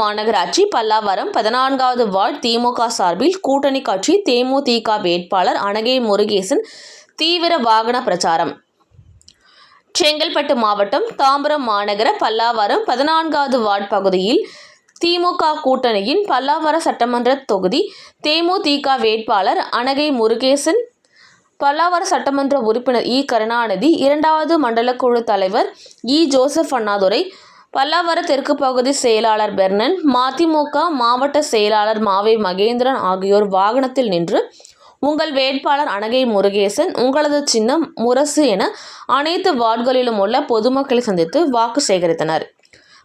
மாநகராட்சி பல்லாவரம் 14வது வார்டு திமுக சார்பில் கூட்டணி கட்சி தேமுதிக வேட்பாளர் அனகை முருகேசன் தீவிர வாகன பிரச்சாரம். செங்கல்பட்டு மாவட்டம் தாம்பரம் மாநகர பல்லாவரம் 14வது வார்டு பகுதியில் திமுக கூட்டணியின் பல்லாவரம் சட்டமன்ற தொகுதி தேமுதிக வேட்பாளர் அனகை முருகேசன், பல்லாவரம் சட்டமன்ற உறுப்பினர் இ. கருணாநிதி, 2வது மண்டல குழு தலைவர் இ. ஜோசப் அண்ணாதுரை, பல்லாவரம் தெற்கு பகுதி செயலாளர் பெர்னன், மதிமுக மாவட்ட செயலாளர் மாவே மகேந்திரன் ஆகியோர் வாகனத்தில் நின்று உங்கள் வேட்பாளர் அனகை முருகேசன், உங்களது சின்னம் முரசு என அனைத்து வார்டுகளிலும் உள்ள பொதுமக்களை சந்தித்து வாக்கு சேகரித்தனர்.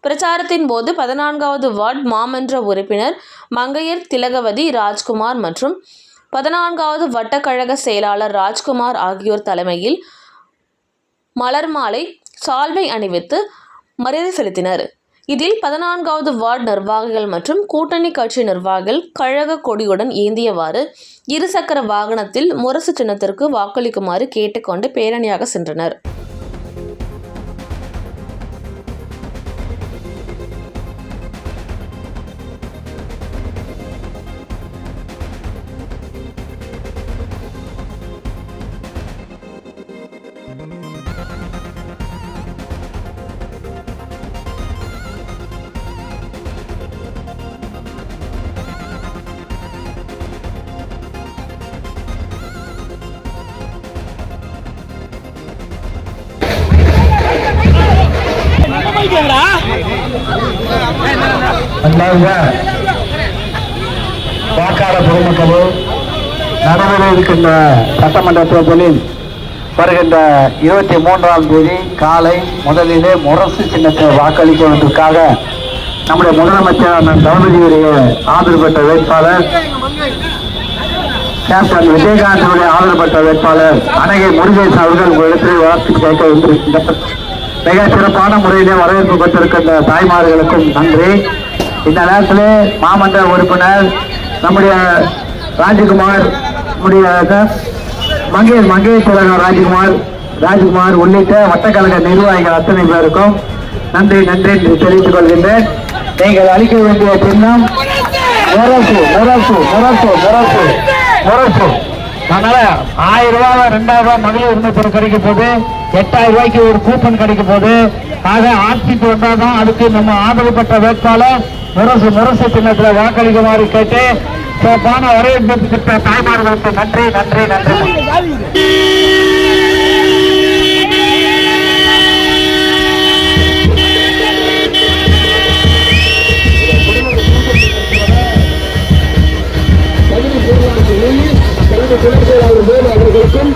பிரச்சாரத்தின் போது 14வது வார்டு மாமன்ற உறுப்பினர் மங்கையர் திலகவதி ராஜ்குமார் மற்றும் 14வது வட்டக்கழக செயலாளர் ராஜ்குமார் ஆகியோர் தலைமையில் மலர் மாலை, சால்வை அணிவித்து மரியாதை செலுத்தினர். இதில் 14வது வார்டு நிர்வாகிகள் மற்றும் கூட்டணி கட்சி நிர்வாகிகள் கழக கொடியுடன் ஏந்தியவாறு இருசக்கர வாகனத்தில் முரசு சின்னத்திற்கு வாக்களிக்குமாறு கேட்டுக்கொண்டு பேரணியாக சென்றனர். வாக்காளர் பொதுமக்களே, நடைபெற இருக்கின்ற சட்டமன்ற தேர்தலில் வருகின்ற 23ஆம் தேதி காலை முதலிலே முரசு சின்னத்தை வாக்களிப்பதற்காக நம்முடைய முதலமைச்சர் தளபதியுடைய ஆதரவு பெற்ற வேட்பாளர் கேப்டன் விஜயகாந்தனுடைய ஆதரவு பெற்ற வேட்பாளர் அனகை முருகேசன் அவர்கள் உங்களிடத்தில் வாழ்த்து கேட்க வந்திருக்கின்றனர். மிக சிறப்பான முறையிலே வரவேற்பு பெற்றிருக்கின்ற தாய்மார்களுக்கும் நன்றி. இந்த நேரத்தில் மாமன்ற உறுப்பினர் நம்முடைய ராஜ்குமார், நம்முடைய மங்கையர் தலைவர் ராஜ்குமார் உள்ளிட்ட வட்டக்கழக நிர்வாகிகள் அத்தனை பேருக்கும் நன்றி நன்றி என்று தெரிவித்துக் கொள்கின்றேன். நீங்கள் அளிக்க வேண்டிய சின்னம் முரசு முரசு முரசு முரசு முரசு. அதனால 1000 ரூபாய் 2000 ரூபாய் மகளிர் உரிமை பெற கிடைக்க போது, 8000 ரூபாய்க்கு ஒரு கூப்பன் கிடைக்க போது. ஆக ஆட்சிக்கு வந்தால்தான் அதுக்கு நம்ம ஆதரவு பெற்ற வேட்பாளர் முரசு சின்னத்தில் வாக்களிக்குமாறு கேட்டு சிறப்பான வரவேற்பு பெற்ற தாய்மார்களுக்கு நன்றி நன்றி நன்றி. அவர்களுக்கும்